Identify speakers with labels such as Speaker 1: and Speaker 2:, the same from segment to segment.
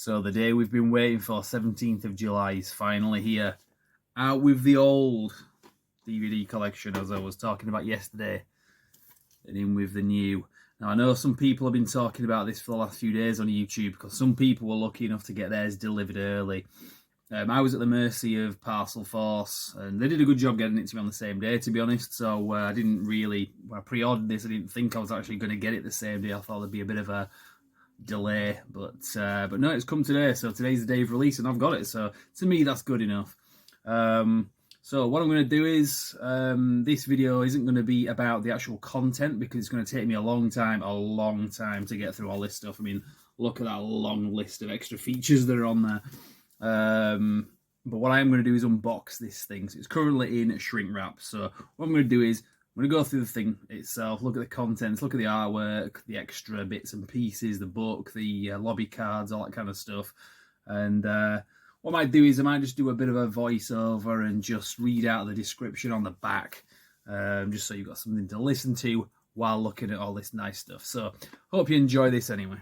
Speaker 1: So the day we've been waiting for, 17th of July, is finally here. Out with the old DVD collection, as I was talking about yesterday, and in with the new. Now, I know some people have been talking about this for the last few days on YouTube, because some people were lucky enough to get theirs delivered early. I was at the mercy of Parcel Force, and they did a good job getting it to me on the same day, to be honest. So I didn't really, when I pre-ordered this, I didn't think I was actually going to get it the same day. I thought there'd be a bit of a delay, but no, it's come today. So today's the day of release, and I've got it. So to me, that's good enough. So what I'm going to do is, this video isn't going to be about the actual content, because it's going to take me a long time to get through all this stuff. I mean, look at that long list of extra features that are on there. But what I'm going to do is unbox this thing. So it's currently in shrink wrap. So what I'm going to do is, I'm going to go through the thing itself, look at the contents, look at the artwork, the extra bits and pieces, the book, the lobby cards, all that kind of stuff. And what I might do is I might just do a bit of a voiceover and just read out the description on the back, just so you've got something to listen to while looking at all this nice stuff. So hope you enjoy this anyway.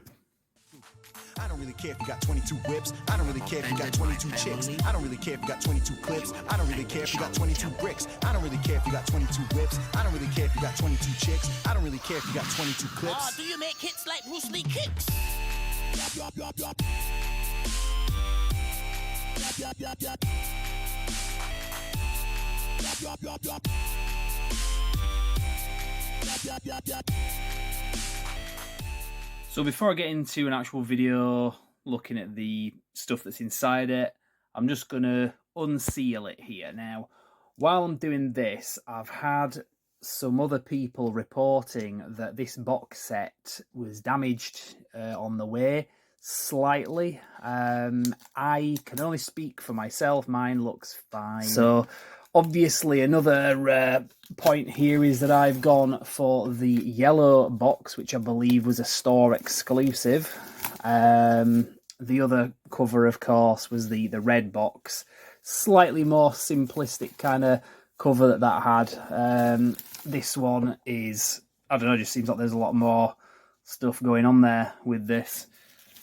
Speaker 2: I don't really care if you got 22 whips. I don't really care if you got 22 chicks. I don't really care if you got 22 clips. I don't really care if you got 22 bricks. I don't really care if you got 22 whips. I don't really care if you got 22 chicks. I don't really care if you got 22 clips.
Speaker 3: Do you make hits like Bruce Lee kicks?
Speaker 1: So before I get into an actual video looking at the stuff that's inside it, I'm just going to unseal it here. Now, while I'm doing this, I've had some other people reporting that this box set was damaged on the way slightly. I can only speak for myself. Mine looks fine. So obviously, another point here is that I've gone for the yellow box, which I believe was a store exclusive. The other cover, of course, was the red box. Slightly more simplistic kind of cover that had. This one is, I don't know, just seems like there's a lot more stuff going on there with this.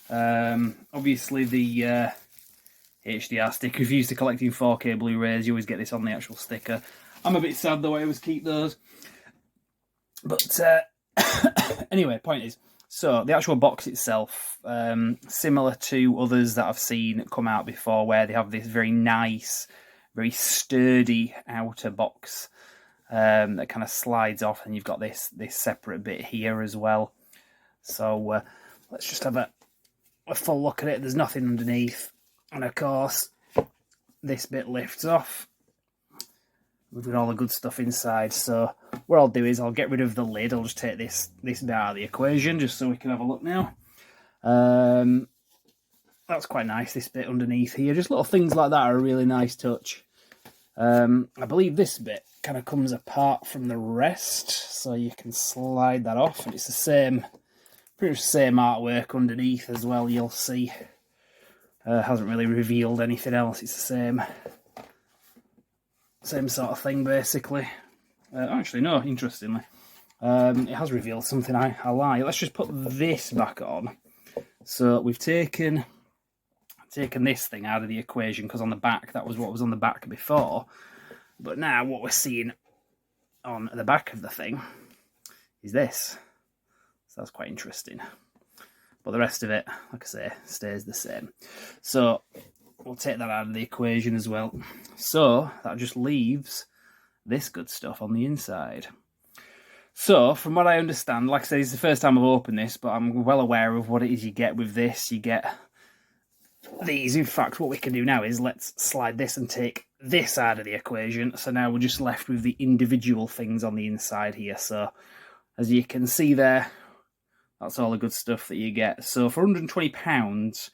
Speaker 1: Obviously, the HDR sticker. If you're used to collecting 4K Blu-rays, you always get this on the actual sticker. I'm a bit sad though, I always keep those. But anyway, point is, so the actual box itself, similar to others that I've seen come out before, where they have this very nice, very sturdy outer box that kind of slides off, and you've got this separate bit here as well. So let's just have a full look at it. There's nothing underneath. And of course, this bit lifts off. We've got all the good stuff inside. So what I'll do is I'll get rid of the lid. I'll just take this bit out of the equation just so we can have a look now. That's quite nice, this bit underneath here. Just little things like that are a really nice touch. I believe this bit kind of comes apart from the rest, so you can slide that off. And it's the same, pretty much the same artwork underneath as well, you'll see. Hasn't really revealed anything else. It's the same sort of thing, basically. Actually, no, interestingly. It has revealed something I like. Let's just put this back on. So we've taken this thing out of the equation, because on the back, that was what was on the back before. But now what we're seeing on the back of the thing is this. So that's quite interesting. But the rest of it, like I say, stays the same. So we'll take that out of the equation as well. So that just leaves this good stuff on the inside. So from what I understand, like I said, it's the first time I've opened this, but I'm well aware of what it is you get with this. You get these. In fact, what we can do now is let's slide this and take this out of the equation. So now we're just left with the individual things on the inside here. So as you can see there, that's all the good stuff that you get. So for £120,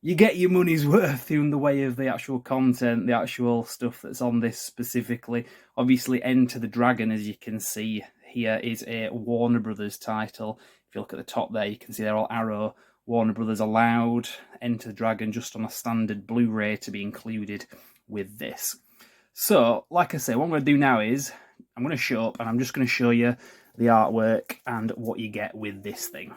Speaker 1: you get your money's worth in the way of the actual content, the actual stuff that's on this specifically. Obviously, Enter the Dragon, as you can see here, is a Warner Brothers title. If you look at the top there, you can see they're all arrow. Warner Brothers allowed Enter the Dragon just on a standard Blu-ray to be included with this. So, like I say, what I'm going to do now is I'm going to show up and I'm just going to show you the artwork and what you get with this thing.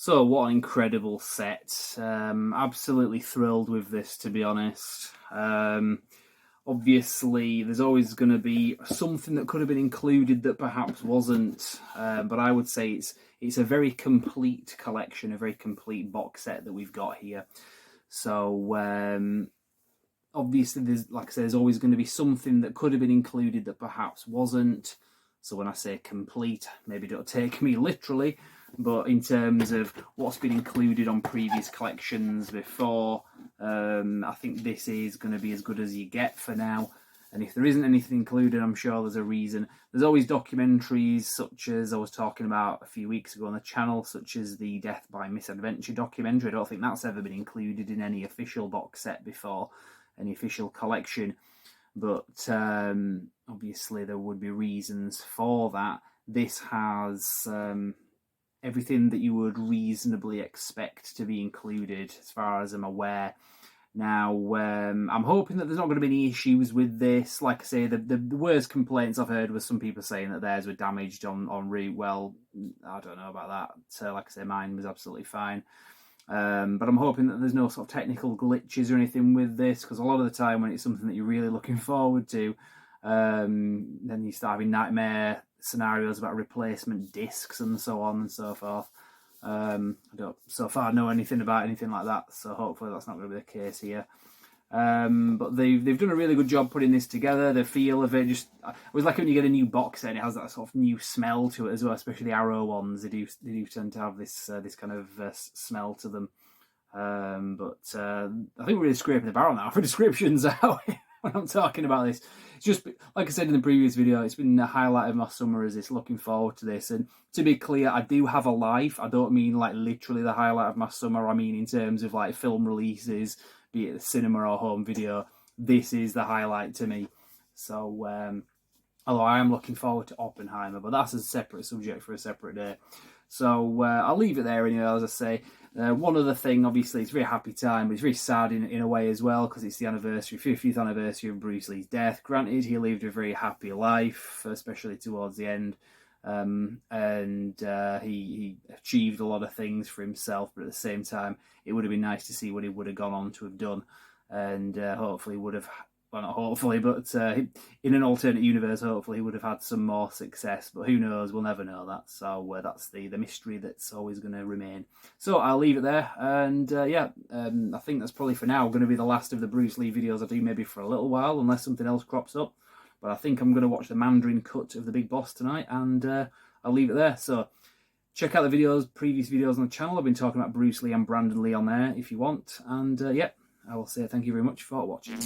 Speaker 1: So what an incredible set. Absolutely thrilled with this, to be honest. Obviously, there's always going to be something that could have been included that perhaps wasn't. But I would say it's a very complete collection, a very complete box set that we've got here. So obviously, like I said, there's always going to be something that could have been included that perhaps wasn't. So when I say complete, maybe don't take me literally, but in terms of what's been included on previous collections before, I think this is going to be as good as you get for now. And if there isn't anything included, I'm sure there's a reason. There's always documentaries, such as I was talking about a few weeks ago on the channel, such as the Death by Misadventure documentary. I don't think that's ever been included in any official box set before, any official collection. But obviously there would be reasons for that. This has everything that you would reasonably expect to be included, as far as I'm aware. Now, I'm hoping that there's not going to be any issues with this. Like I say, the worst complaints I've heard was some people saying that theirs were damaged en route. Well, I don't know about that. So, like I say, mine was absolutely fine. But I'm hoping that there's no sort of technical glitches or anything with this, because a lot of the time when it's something that you're really looking forward to, then you start having nightmare scenarios about replacement discs and so on and so forth. I don't so far know anything about anything like that, so hopefully that's not going to be the case here. But they've done a really good job putting this together. The feel of it, it was like when you get a new box set, it has that sort of new smell to it as well. Especially the Arrow ones, they do tend to have this kind of smell to them. But I think we're really scraping the barrel now for descriptions out when I'm talking about this. It's just, like I said in the previous video, it's been the highlight of my summer, is this, looking forward to this. And to be clear, I do have a life. I don't mean like literally the highlight of my summer. I mean in terms of like film releases, be it the cinema or home video. This is the highlight to me. So although I am looking forward to Oppenheimer, but that's a separate subject for a separate day. So I'll leave it there anyway, as I say. One other thing, obviously, it's a very happy time, but it's very sad in a way as well, because it's the 50th anniversary of Bruce Lee's death. Granted, he lived a very happy life, especially towards the end, and he achieved a lot of things for himself, but at the same time, it would have been nice to see what he would have gone on to have done, and hopefully would have... Well, not hopefully, but in an alternate universe, hopefully he would have had some more success. But who knows? We'll never know that. So that's the mystery that's always going to remain. So I'll leave it there. And I think that's probably for now going to be the last of the Bruce Lee videos I do, maybe for a little while, unless something else crops up. But I think I'm going to watch the Mandarin cut of The Big Boss tonight, and I'll leave it there. So check out the previous videos on the channel. I've been talking about Bruce Lee and Brandon Lee on there if you want. And I will say thank you very much for watching.